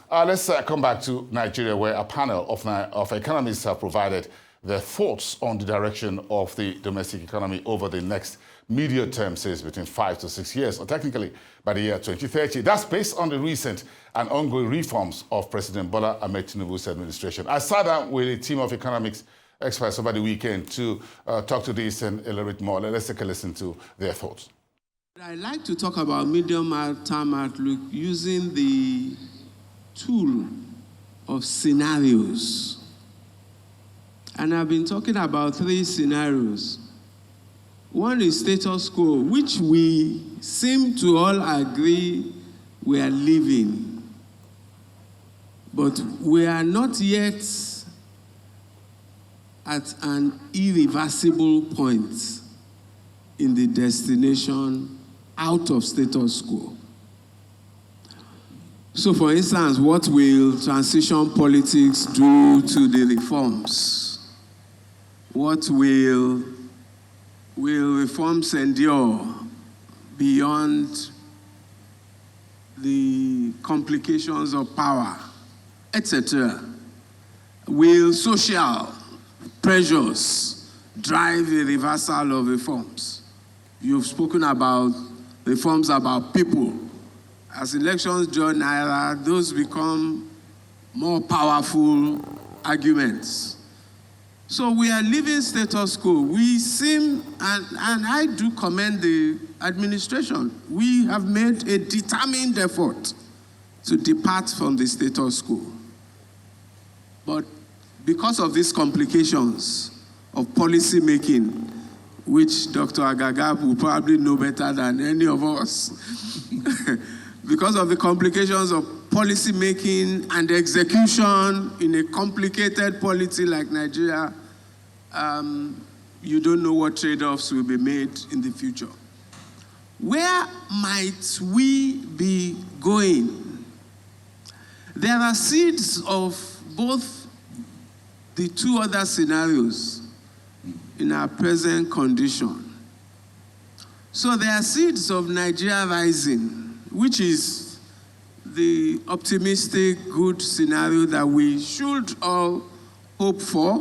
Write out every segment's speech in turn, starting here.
Let's come back to Nigeria, where a panel of economists have provided their thoughts on the direction of the domestic economy over the next medium term, says between 5 to 6 years, or technically by the year 2030. That's based on the recent and ongoing reforms of President Bola Ahmed Tinubu's administration. I sat down with a team of economics experts over the weekend to talk to this and a little bit more. Let's take a listen to their thoughts. I'd like to talk about medium-term outlook using the tool of scenarios. And I've been talking about 3 scenarios. One is status quo, which we seem to all agree we are living. But we are not yet at an irreversible point in the destination out of status quo. So, for instance, what will transition politics do to the reforms? What will reforms endure beyond the complications of power, etc.? Will social pressures drive a reversal of reforms? You've spoken about reforms about people. As elections draw nearer, those become more powerful arguments. So we are living status quo. We seem, and I do commend the administration, we have made a determined effort to depart from the status quo. But because of these complications of policy making, which Dr. Agaga will probably know better than any of us, because of the complications of policy making and execution in a complicated polity like Nigeria, you don't know what trade-offs will be made in the future. Where might we be going? There are seeds of both the 2 other scenarios in our present condition. So there are seeds of Nigeria rising, which is the optimistic, good scenario that we should all hope for.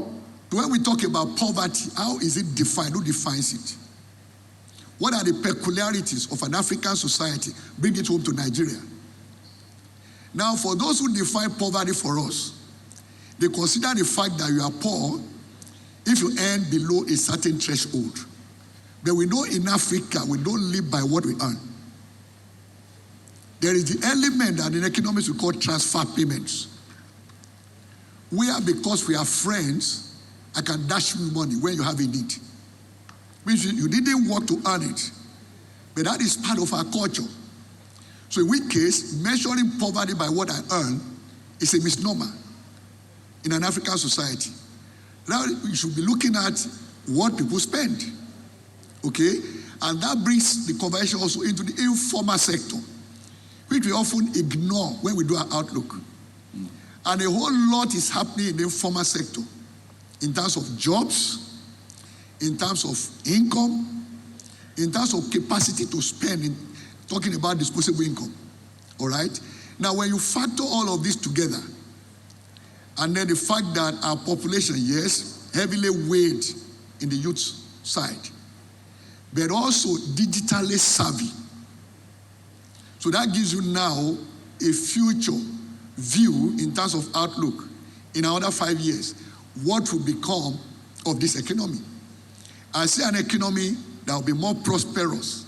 When we talk about poverty, how is it defined? Who defines it? What are the peculiarities of an African society? Bring it home to Nigeria. Now, for those who define poverty for us, they consider the fact that you are poor if you earn below a certain threshold. But we know in Africa, we don't live by what we earn. There is the element that in economics we call transfer payments. Where because we are friends, I can dash you money when you have a need. Means you didn't work to earn it. But that is part of our culture. So in which case, measuring poverty by what I earn is a misnomer in an African society. Now you should be looking at what people spend. Okay? And that brings the conversation also into the informal sector, which we often ignore when we do our outlook. And a whole lot is happening in the informal sector in terms of jobs, in terms of income, in terms of capacity to spend, talking about disposable income. All right? Now, when you factor all of this together, and then the fact that our population, yes, heavily weighed in the youth side, but also digitally savvy. So that gives you now a future view in terms of outlook in another 5 years. What will become of this economy? I see an economy that will be more prosperous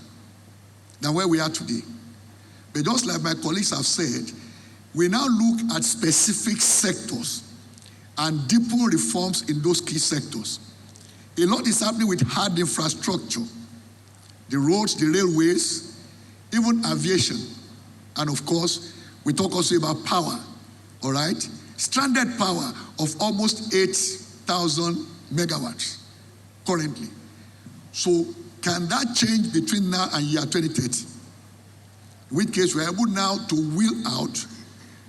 than where we are today. But just like my colleagues have said, we now look at specific sectors and deepen reforms in those key sectors. A lot is happening with hard infrastructure, the roads, the railways, even aviation. And of course, we talk also about power, all right? Stranded power of almost 8,000 megawatts currently. So can that change between now and year 2030? In which case we're able now to wheel out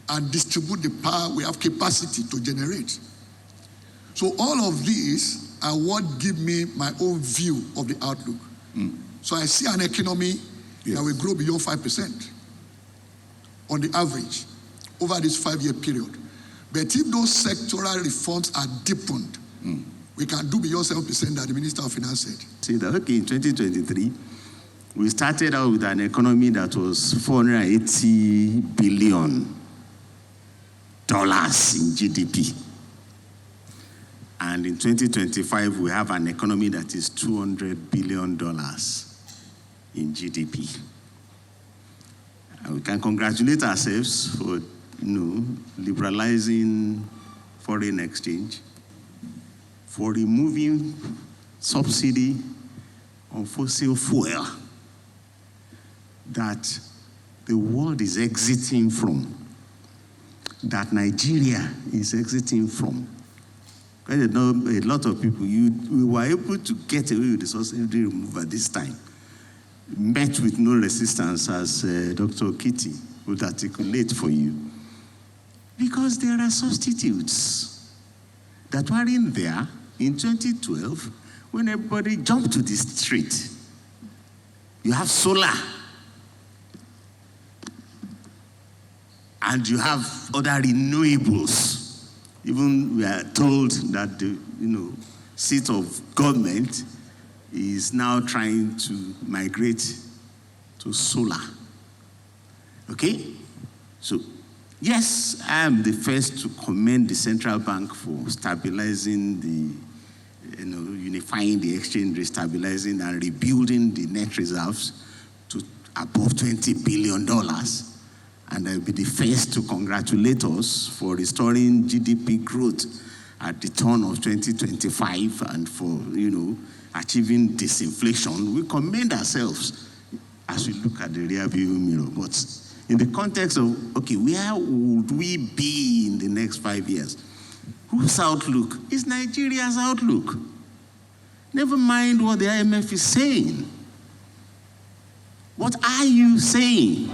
and distribute the power we have capacity to generate. So all of these are what give me my own view of the outlook. So I see an economy that will grow beyond 5% on the average. over this 5-year period. But if those sectoral reforms are deepened, we can do beyond 7% that the Minister of Finance said. Say that, okay, in 2023, we started out with an economy that was $480 billion in GDP. And in 2025, we have an economy that is $200 billion in GDP. And we can congratulate ourselves for liberalizing foreign exchange, for removing subsidy on fossil fuel that the world is exiting from, that Nigeria is exiting from. A lot of people, we were able to get away with the subsidy removal this time, met with no resistance, as Dr. Kitty would articulate for you, because there are substitutes that were in there in 2012 when everybody jumped to the street. You have solar, and you have other renewables. Even we are told that the seat of government is now trying to migrate to solar. Okay? So, yes, I am the first to commend the central bank for stabilizing the, unifying the exchange rate, stabilizing and rebuilding the net reserves to above $20 billion. And I'll be the first to congratulate us for restoring GDP growth at the turn of 2025 and for, achieving disinflation. We commend ourselves as we look at the rearview mirror. But in the context of, okay, where would we be in the next 5 years? Whose outlook is Nigeria's outlook? Never mind what the IMF is saying. What are you saying?